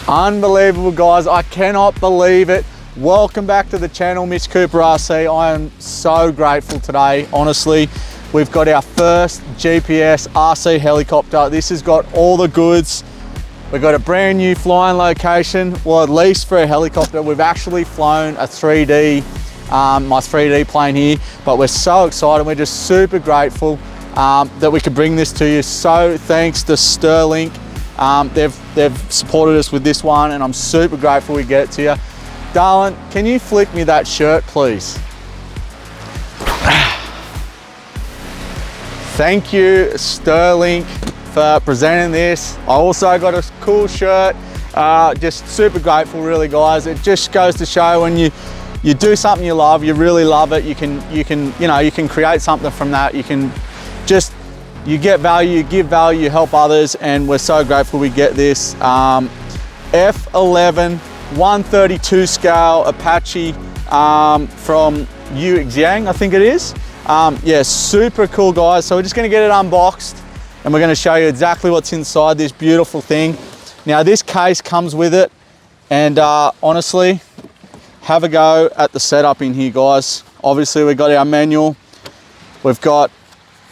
Unbelievable, guys. I cannot believe it. Welcome back to the channel, Miss Cooper RC. I am so grateful today, honestly. We've got our first GPS RC helicopter. This has got all the goods. We've got a brand new flying location, well, at least for a helicopter. We've actually flown a 3D, my 3D plane here, but we're so excited. We're just super grateful that we could bring this to you. So thanks to Stirlink. They've supported us with this one, and I'm super grateful we get it to you. Darling, can you flick me that shirt, please? Thank you, Stirlink, for presenting this. I also got a cool shirt. Just super grateful, really, guys. It just goes to show when you do something you love, you really love it. You can create something from that. You get value, you give value, you help others, and we're so grateful we get this. F11-132 scale Apache from Xiang, I think it is. Yeah, super cool, guys. So we're just gonna get it unboxed, and we're gonna show you exactly what's inside this beautiful thing. Now, this case comes with it, and honestly, have a go at the setup in here, guys. Obviously, we've got our manual. We've got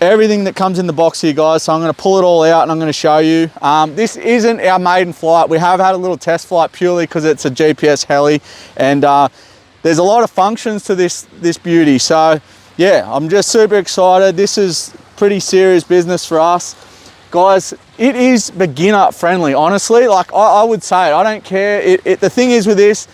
everything that comes in the box here, guys, so I'm going to pull it all out and I'm going to show you. This isn't our maiden flight. We have had a little test flight purely because it's a GPS heli, and there's a lot of functions to this beauty. So yeah, I'm just super excited. This is pretty serious business for us, guys. It is beginner friendly, honestly. Like I would say, I don't care. The thing is with this,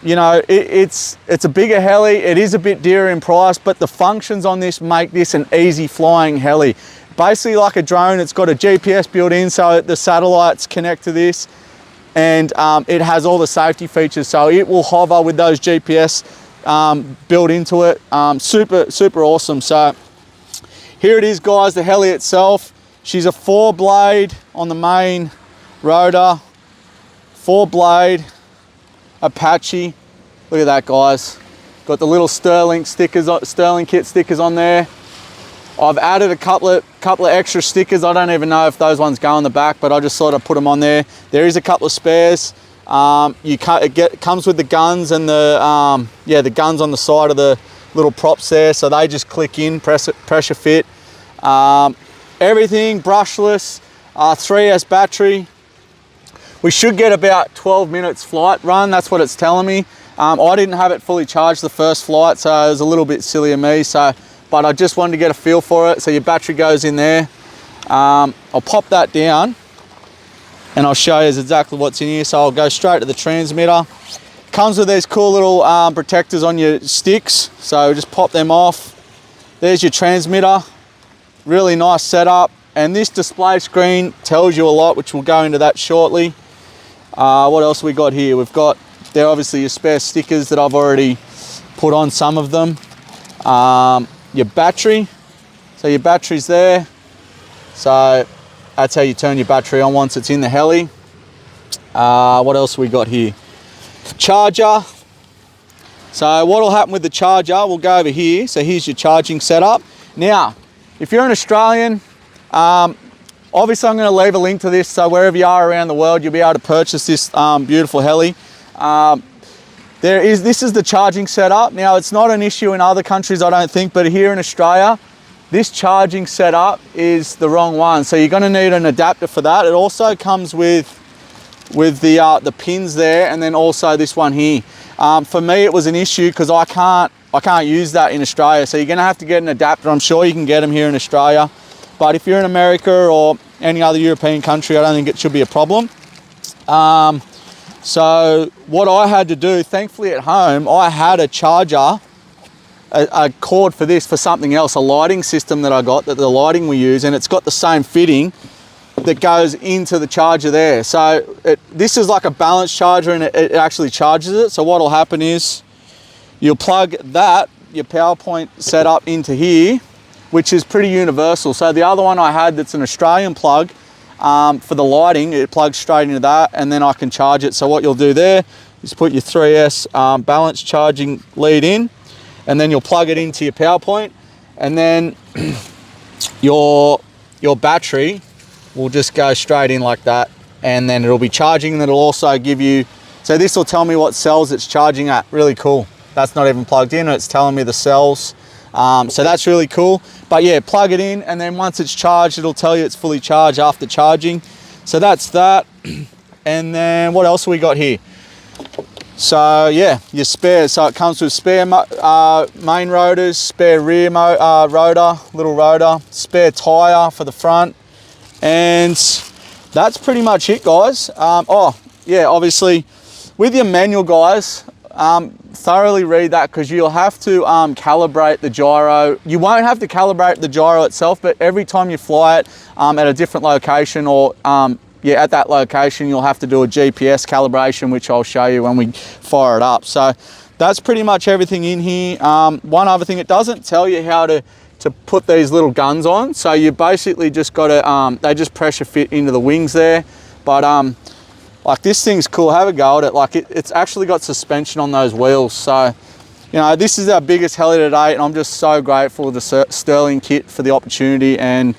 you know, it's a bigger heli. It is a bit dearer in price, but the functions on this make this an easy flying heli. Basically like a drone, it's got a GPS built in, so the satellites connect to this, and it has all the safety features, so it will hover with those GPS built into it. Super awesome. So here it is, guys, the heli itself. She's a 4-blade on the main rotor, 4-blade Apache. Look at that, guys. Got the little Stirlingkit stickers on there. I've added a couple of extra stickers. I don't even know if those ones go on the back, but I just sort of put them on there. There is a couple of spares. It comes with the guns and the guns on the side of the little props there, so they just click in, pressure fit. Everything brushless, 3S battery. We should get about 12 minutes flight run. That's what it's telling me. I didn't have it fully charged the first flight, so it was a little bit silly of me. But I just wanted to get a feel for it. So your battery goes in there. I'll pop that down and I'll show you exactly what's in here. So I'll go straight to the transmitter. Comes with these cool little protectors on your sticks. So just pop them off. There's your transmitter. Really nice setup. And this display screen tells you a lot, which we'll go into that shortly. What else we got here? We've got there obviously your spare stickers that I've already put on some of them. Your battery. So your battery's there. So that's how you turn your battery on once it's in the heli. What else we got here? Charger. So what will happen with the charger, we'll go over here. So here's your charging setup. Now, if you're an Australian, obviously I'm going to leave a link to this, so wherever you are around the world, you'll be able to purchase this beautiful heli. This is the charging setup. Now, it's not an issue in other countries, I don't think, but here in Australia, this charging setup is the wrong one. So you're going to need an adapter for that. It also comes with the pins there, and then also this one here. For me, it was an issue because I can't use that in Australia. So you're going to have to get an adapter. I'm sure you can get them here in Australia, but if you're in America or any other European country, I don't think it should be a problem. So what I had to do, thankfully at home, I had a charger, a cord for this for something else, a lighting system that I got, that the lighting we use, and it's got the same fitting that goes into the charger there. So this is like a balance charger, and it actually charges it. So what will happen is you'll plug that, your PowerPoint setup, into here, which is pretty universal. So the other one I had that's an Australian plug for the lighting, it plugs straight into that, and then I can charge it. So what you'll do there is put your 3S balance charging lead in, and then you'll plug it into your power point, and then your battery will just go straight in like that, and then it'll be charging, and it'll also give you, so this will tell me what cells it's charging at. Really cool. That's not even plugged in, it's telling me the cells. So that's really cool. But yeah, plug it in, and then once it's charged, it'll tell you it's fully charged after charging. So that's that. And then what else have we got here? So yeah, your spares. So it comes with spare main rotors, spare rear rotor, little rotor, spare tire for the front, and that's pretty much it, guys. Oh yeah, obviously with your manual, guys, thoroughly read that, because you'll have to calibrate the gyro. You won't have to calibrate the gyro itself, but every time you fly it at a different location, or yeah, at that location, you'll have to do a GPS calibration, which I'll show you when we fire it up. So that's pretty much everything in here. One other thing, it doesn't tell you how to put these little guns on. So you basically just got to, they just pressure fit into the wings there. But like, this thing's cool. Have a go at it. Like, it's actually got suspension on those wheels. So, you know, this is our biggest heli to date, and I'm just so grateful to Stirlingkit for the opportunity. And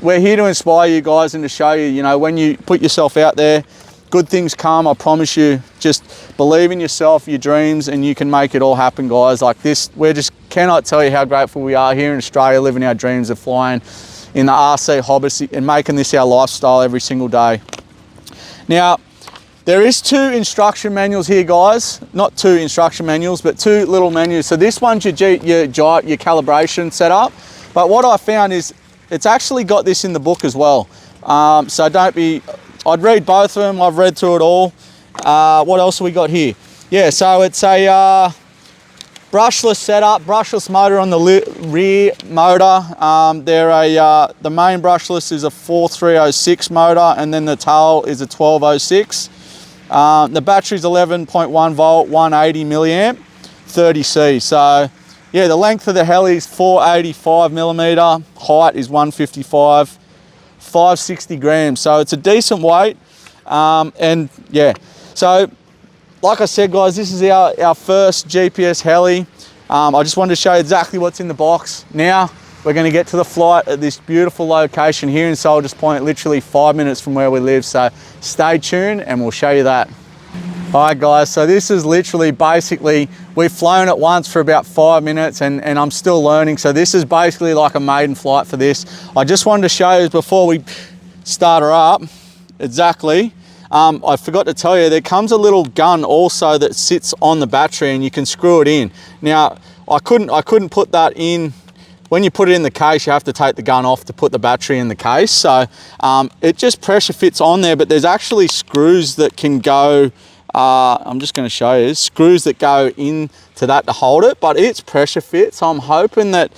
we're here to inspire you guys and to show you, you know, when you put yourself out there, good things come, I promise you. Just believe in yourself, your dreams, and you can make it all happen, guys. Like this, we just cannot tell you how grateful we are here in Australia, living our dreams of flying in the RC hobby and making this our lifestyle every single day. Now, there is 2 instruction manuals here, guys. Not 2 instruction manuals, but 2 little menus. So this one's your calibration setup. But what I found is it's actually got this in the book as well. So I'd read both of them. I've read through it all. What else have we got here? Yeah, so it's a brushless setup, brushless motor on the rear motor. The main brushless is a 4306 motor, and then the tail is a 1206. The battery's 11.1 volt, 180 milliamp, 30C. So yeah, the length of the heli is 485 millimeter, height is 155, 560 grams. So it's a decent weight. And yeah, so like I said, guys, this is our first GPS heli. I just wanted to show you exactly what's in the box. Now we're going to get to the flight at this beautiful location here in Soldiers Point, literally 5 minutes from where we live. So stay tuned and we'll show you that. All right, guys, so this is literally basically, we've flown it once for about 5 minutes and I'm still learning. So this is basically like a maiden flight for this. I just wanted to show you before we start her up exactly. I forgot to tell you, there comes a little gun also that sits on the battery and you can screw it in. Now, I couldn't put that in. When you put it in the case, you have to take the gun off to put the battery in the case. So it just pressure fits on there, but there's actually screws that can go, I'm just going to show you, screws that go into that to hold it, but it's pressure fit. So I'm hoping that,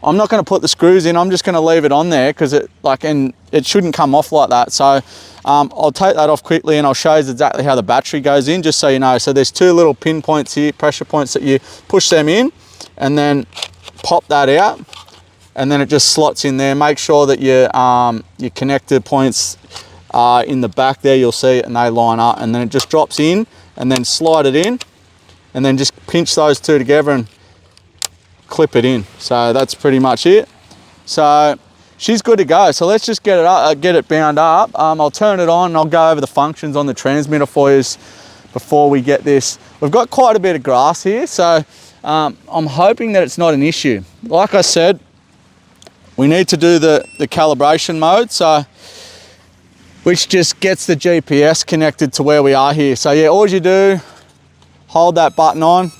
I'm not going to put the screws in, I'm just going to leave it on there because and it shouldn't come off like that. So I'll take that off quickly and I'll show you exactly how the battery goes in, just so you know. So there's 2 little pin points here, pressure points, that you push them in and then pop that out, and then it just slots in there. Make sure that your connector points are in the back there, you'll see it, and they line up, and then it just drops in, and then slide it in, and then just pinch those 2 together and clip it in. So that's pretty much it. So she's good to go. So let's just get it bound up. I'll turn it on and I'll go over the functions on the transmitter for you before we get this. We've got quite a bit of grass here, so I'm hoping that it's not an issue. Like I said, we need to do the calibration mode, so which just gets the GPS connected to where we are here. So yeah, all you do, hold that button on,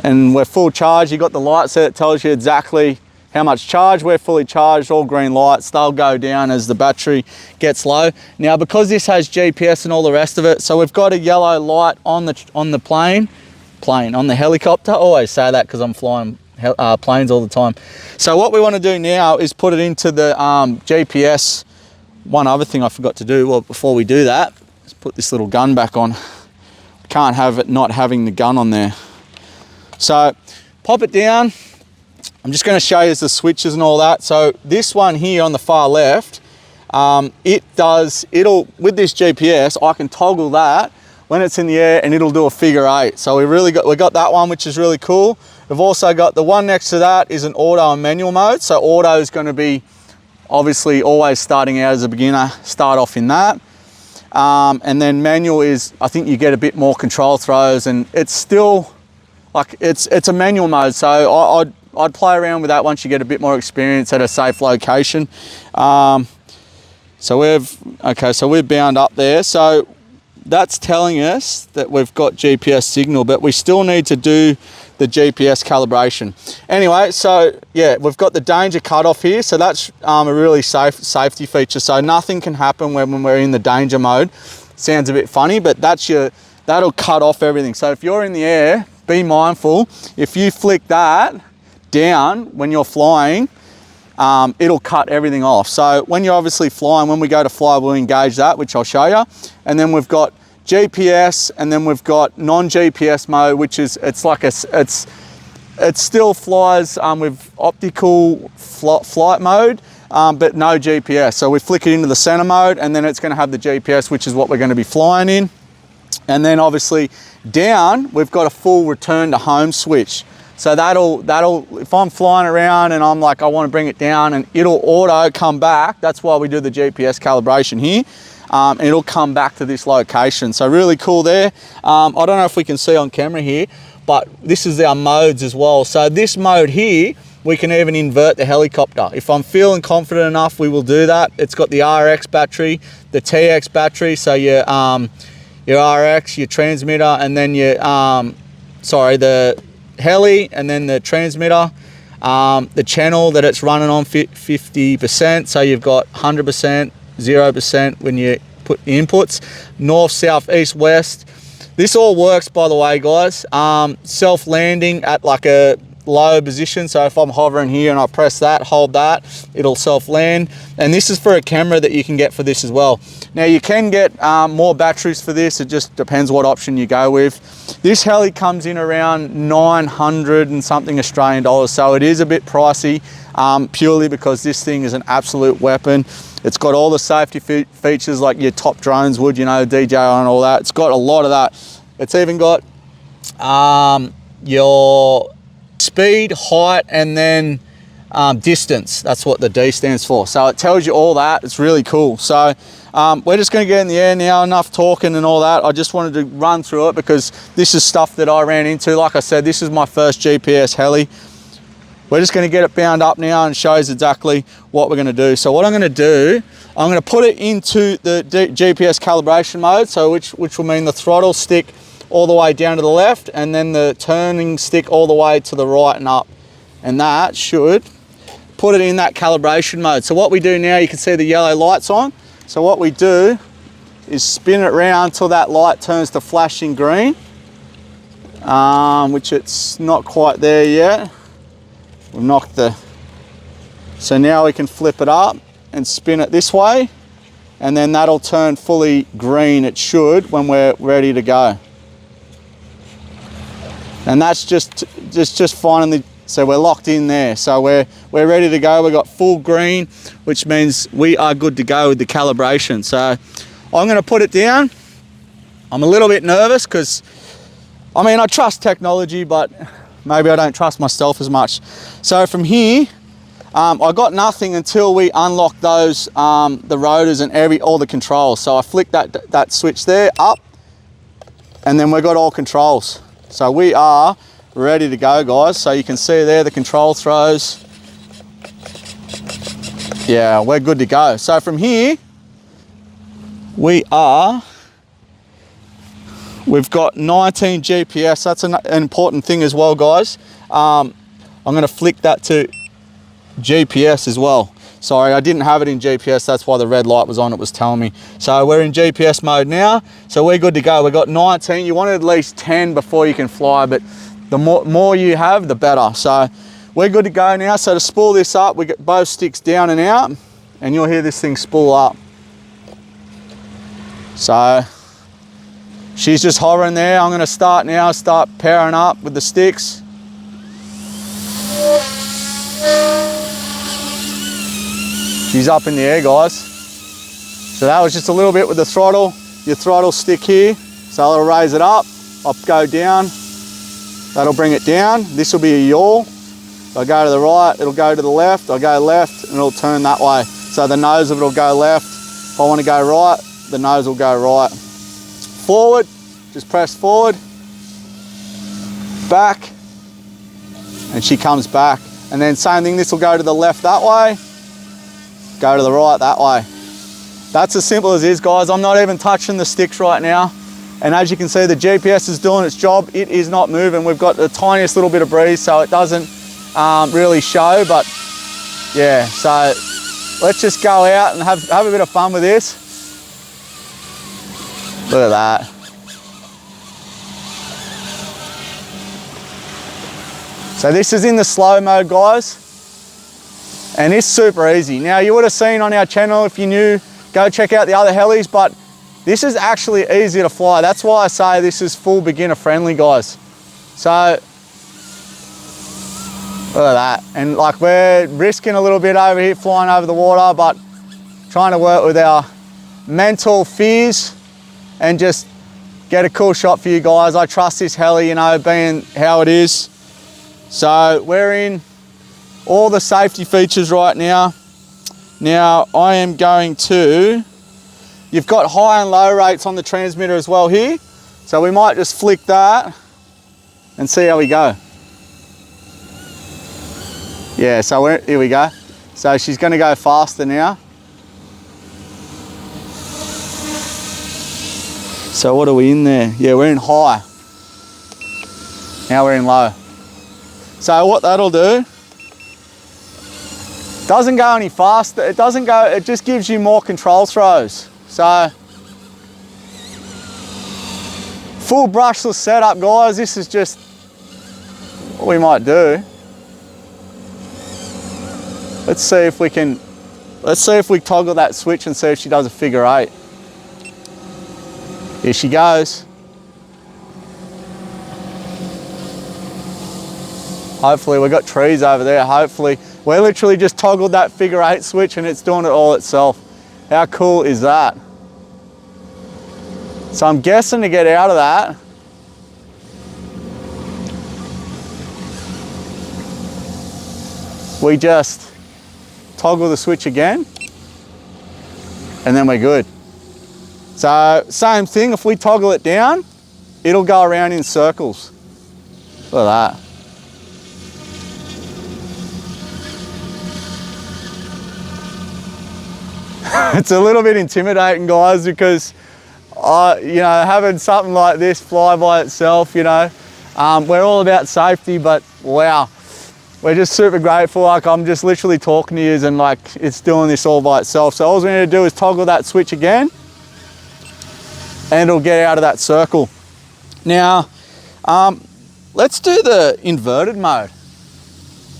and we're full charge. You got the light set, it tells you exactly how much charge. We're fully charged, all green lights. They'll go down as the battery gets low. Now, because this has GPS and all the rest of it, so we've got a yellow light on the plane, on the helicopter. I always say that because I'm flying planes all the time. So what we want to do now is put it into the GPS. One other thing I forgot to do, well, before we do that, let's put this little gun back on. Can't have it not having the gun on there. So pop it down. I'm just going to show you the switches and all that. So this one here on the far left, it'll with this GPS, I can toggle that when it's in the air and it'll do a figure 8. So we got that one, which is really cool. We've also got the one next to that is an auto and manual mode. So auto is going to be obviously always starting out as a beginner, start off in that. And then manual is, I think you get a bit more control throws, and it's still like, it's a manual mode. So I'd play around with that once you get a bit more experience at a safe location. So we're bound up there. So that's telling us that we've got GPS signal, but we still need to do the GPS calibration. Anyway, so yeah, we've got the danger cutoff here. So that's a really safety feature. So nothing can happen when we're in the danger mode. Sounds a bit funny, but that'll cut off everything. So if you're in the air, be mindful. If you flick that down when you're flying, it'll cut everything off. So when you're obviously flying, when we go to fly, we'll engage that, which I'll show you. And then we've got GPS, and then we've got non-GPS mode, which is, it still flies with optical flight mode, but no GPS. So we flick it into the center mode, and then it's going to have the GPS, which is what we're going to be flying in. And then obviously down, we've got a full return to home switch. So that'll, if I'm flying around and I'm like, I want to bring it down, and it'll auto come back. That's why we do the GPS calibration here. And it'll come back to this location. So really cool there. I don't know if we can see on camera here, but this is our modes as well. So this mode here, we can even invert the helicopter. If I'm feeling confident enough, we will do that. It's got the RX battery, the TX battery. So your RX, your transmitter, and then the heli, and then the transmitter, the channel that it's running on 50%. So you've got 100%, 0% when you put the inputs, north, south, east, west. This all works, by the way, guys. Self-landing at like a low position. So if I'm hovering here and I press that, hold that, it'll self-land. And this is for a camera that you can get for this as well. Now you can get more batteries for this. It just depends what option you go with. This heli comes in around 900 and something Australian dollars. So it is a bit pricey, purely because this thing is an absolute weapon. It's got all the safety features like your top drones would, you know, DJI and all that. It's got a lot of that. It's even got your speed, height, and then distance. That's what the D stands for. So it tells you all that. It's really cool. So we're just going to get in the air now. Enough talking and all that. I just wanted to run through it because this is stuff that I ran into. Like I said, this is my first GPS heli. We're just going to get it bound up now and shows exactly what we're going to do. So what I'm going to do, I'm going to put it into the GPS calibration mode, so which will mean the throttle stick all the way down to the left, and then the turning stick all the way to the right and up. And that should put it in that calibration mode. So what we do now, you can see the yellow lights on. So what we do is spin it around till that light turns to flashing green, which it's not quite there yet. We've knocked so now we can flip it up and spin it this way, and then that'll turn fully green, it should, when we're ready to go. And that's just finally, so we're locked in there. So we're ready to go. We've got full green, which means we are good to go with the calibration. So I'm going to put it down. I'm a little bit nervous because, I mean, I trust technology, but maybe I don't trust myself as much. So from here, I got nothing until we unlock those, the rotors and all the controls. So I flick that switch there up, and then we've got all controls. So we are ready to go, guys. So you can see there the control throws. Yeah, we're good to go. So from here, we've got 19 GPS. That's an important thing as well, guys. I'm going to flick that to GPS as well. Sorry, I didn't have it in GPS. That's why the red light was on. It was telling me. So we're in GPS mode now. So we're good to go. We've got 19. You want at least 10 before you can fly, but the more you have, the better. So we're good to go now. So to spool this up, we get both sticks down and out, and you'll hear this thing spool up. So she's just hovering there. I'm going to start now, start powering up with the sticks. She's up in the air, guys. So that was just a little bit with the throttle. Your throttle stick here, so it'll raise it up go down. That'll bring it down. This will be a yaw. I'll go to the right, it'll go to the left, I'll go left, and it'll turn that way. So the nose of it will go left. If I want to go right, the nose will go right. Forward, just press forward. Back, and she comes back. And then same thing, this will go to the left that way, go to the right that way. That's as simple as it is, guys. I'm not even touching the sticks right now. And as you can see, the GPS is doing its job. It is not moving. We've got the tiniest little bit of breeze, so it doesn't really show, but yeah, so let's just go out and have a bit of fun with this. Look at that. So this is in the slow mode, guys, and it's super easy. Now, you would have seen on our channel, if you're new, go check out the other helis, but this is actually easy to fly. That's why I say this is full beginner friendly, guys. So look at that. And like, we're risking a little bit over here flying over the water, but trying to work with our mental fears and just get a cool shot for you guys. I trust this heli, you know, being how it is. So we're in all the safety features right now. Now I am going to, you've got high and low rates on the transmitter as well here. So we might just flick that and see how we go. Yeah, so here we go. So she's gonna go faster now. So what are we in there? Yeah, we're in high. Now we're in low. So what that'll do, doesn't go any faster, it doesn't go, it just gives you more control throws. So, full brushless setup, guys. This is just what we might do. Let's see if we can, let's see if we toggle that switch and see if she does a figure eight. Here she goes. Hopefully, we've got trees over there, hopefully. We literally just toggled that figure eight switch and it's doing it all itself. How cool is that? So I'm guessing to get out of that, we just toggle the switch again and then we're good. So same thing, if we toggle it down, it'll go around in circles. Look at that. It's a little bit intimidating, guys, because you know, having something like this fly by itself, you know, we're all about safety, but wow, we're just super grateful. Like, I'm just literally talking to you and like it's doing this all by itself. So all we need to do is toggle that switch again and it'll get out of that circle. Now, let's do the inverted mode.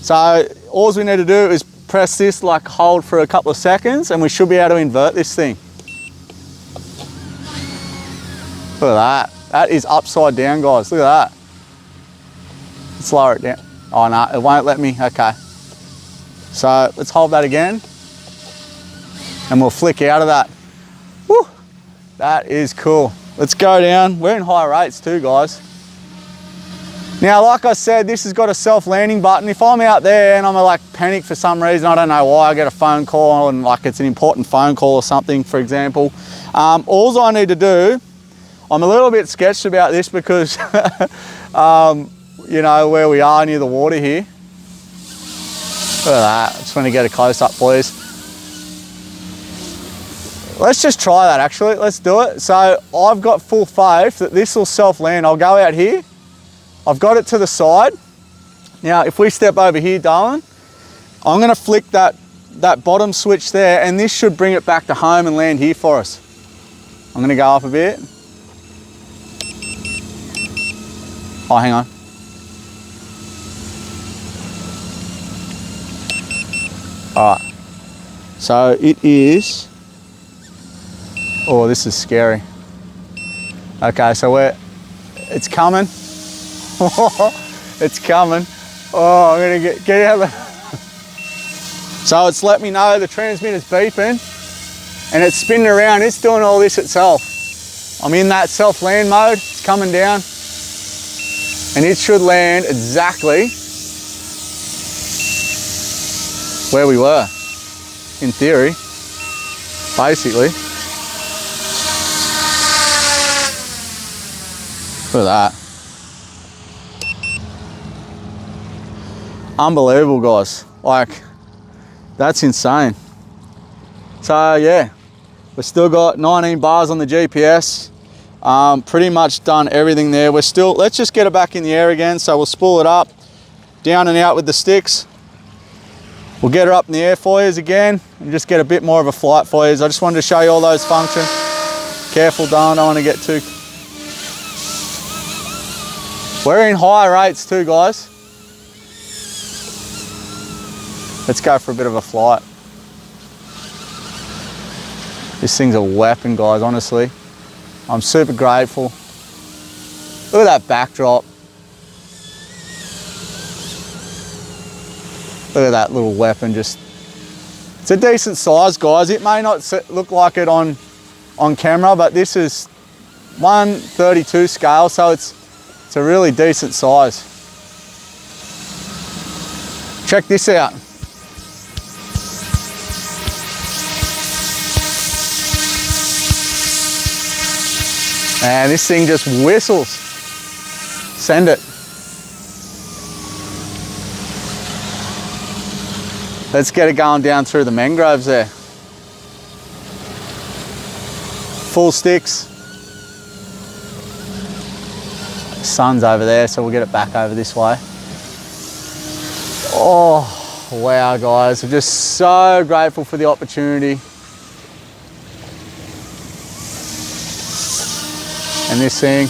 So all we need to do is press this, like hold for a couple of seconds, and we should be able to invert this thing. Look at that. That is upside down, guys. Look at that. Let's lower it down. Oh no, it won't let me. Okay. So let's hold that again and we'll flick out of that. Woo! That is cool. Let's go down. We're in high rates too, guys. Now, like I said, this has got a self-landing button. If I'm out there and I'm like panic for some reason, I don't know why, I get a phone call and like it's an important phone call or something, for example, all I need to do, I'm a little bit sketched about this because, you know, where we are near the water here. Look at that. I just want to get a close-up, please. Let's just try that, actually. Let's do it. So I've got full faith that this will self-land. I'll go out here. I've got it to the side. Now, if we step over here, darling, I'm going to flick that bottom switch there, and this should bring it back to home and land here for us. I'm going to go up a bit. Oh, hang on. All right. So it is, oh, this is scary. Okay, so it's coming. It's coming. Oh, I'm gonna get out of the... So it's let me know the transmitter's beeping and it's spinning around. It's doing all this itself. I'm in that self land mode, it's coming down and it should land exactly where we were, in theory, basically. Look at that. Unbelievable, guys. Like, that's insane. So yeah, we've still got 19 bars on the GPS. Pretty much done everything there. We're still, let's just get it back in the air again. So we'll spool it up, down and out with the sticks. We'll get her up in the air for you again and just get a bit more of a flight for you. I just wanted to show you all those functions. Careful, don't want to get too... We're in high rates too, guys. Let's go for a bit of a flight. This thing's a weapon, guys, honestly. I'm super grateful. Look at that backdrop. Look at that little weapon, just, it's a decent size, guys. It may not look like it on camera, but this is 1/32 scale, so it's a really decent size. Check this out. And this thing just whistles. Send it. Let's get it going down through the mangroves there. Full sticks. The sun's over there, so we'll get it back over this way. Oh, wow, guys. I'm just so grateful for the opportunity. And this thing.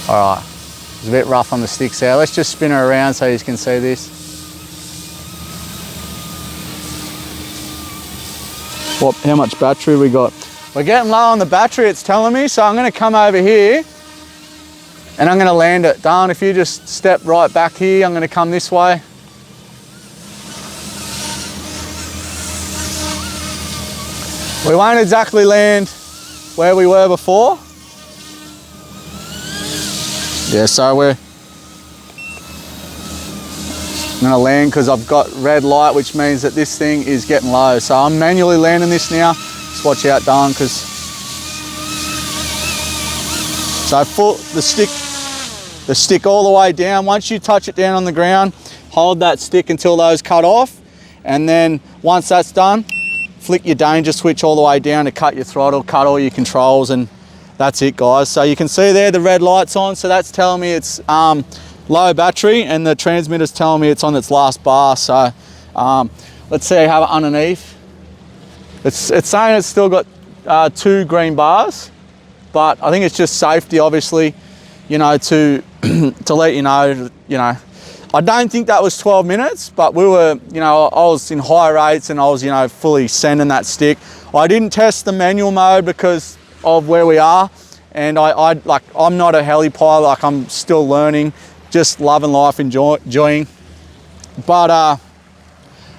All right, it's a bit rough on the sticks there. Let's just spin her around so you can see this. What, how much battery we got? We're getting low on the battery, it's telling me, so I'm gonna come over here and I'm gonna land it. Darren, if you just step right back here, I'm gonna come this way. We won't exactly land where we were before. Yeah, so I'm gonna land because I've got red light, which means that this thing is getting low. So I'm manually landing this now. Just watch out, Don, because so the stick all the way down. Once you touch it down on the ground, hold that stick until those cut off, and then once that's done, flick your danger switch all the way down to cut your throttle, cut all your controls, and that's it, guys. So you can see there the red light's on, so that's telling me it's low battery, and the transmitter's telling me it's on its last bar. So let's see how it underneath. It's saying it's still got 2 green bars, but I think it's just safety, obviously, you know, to to let you know, I don't think that was 12 minutes, but we were, I was in high rates and I was, fully sending that stick. I didn't test the manual mode because of where we are, and I'm not a heli pilot. Like, I'm still learning, just loving life, enjoying. But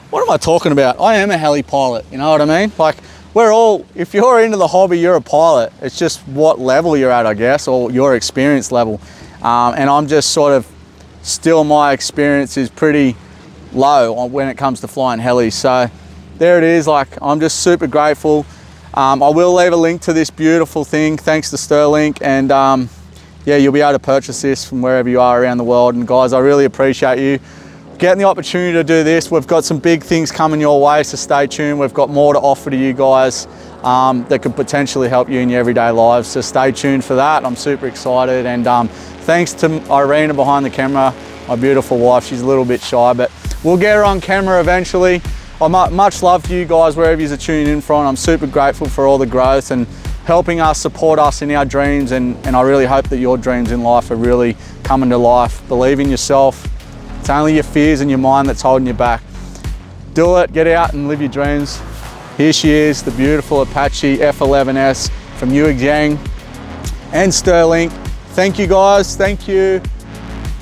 what am I talking about? I am a heli pilot, you know what I mean? Like, we're all, if you're into the hobby, you're a pilot. It's just what level you're at, I guess, or your experience level. And I'm just sort of, still my experience is pretty low when it comes to flying helis. So there it is. Like, I'm just super grateful. I will leave a link to this beautiful thing, thanks to Stirlink, and yeah, you'll be able to purchase this from wherever you are around the world. And guys, I really appreciate you getting the opportunity to do this. We've got some big things coming your way, so stay tuned. We've got more to offer to you guys that could potentially help you in your everyday lives, so stay tuned for that. I'm super excited, and thanks to Irina behind the camera, my beautiful wife. She's a little bit shy, but we'll get her on camera eventually. Much love to you guys wherever you're tuning in from. I'm super grateful for all the growth and helping us, support us in our dreams, and I really hope that your dreams in life are really coming to life. Believe in yourself. It's only your fears and your mind that's holding you back. Do it, get out and live your dreams. Here she is, the beautiful Apache F11-S from Xiang and Stirlink. Thank you, guys, thank you.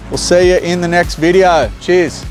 We'll see you in the next video. Cheers.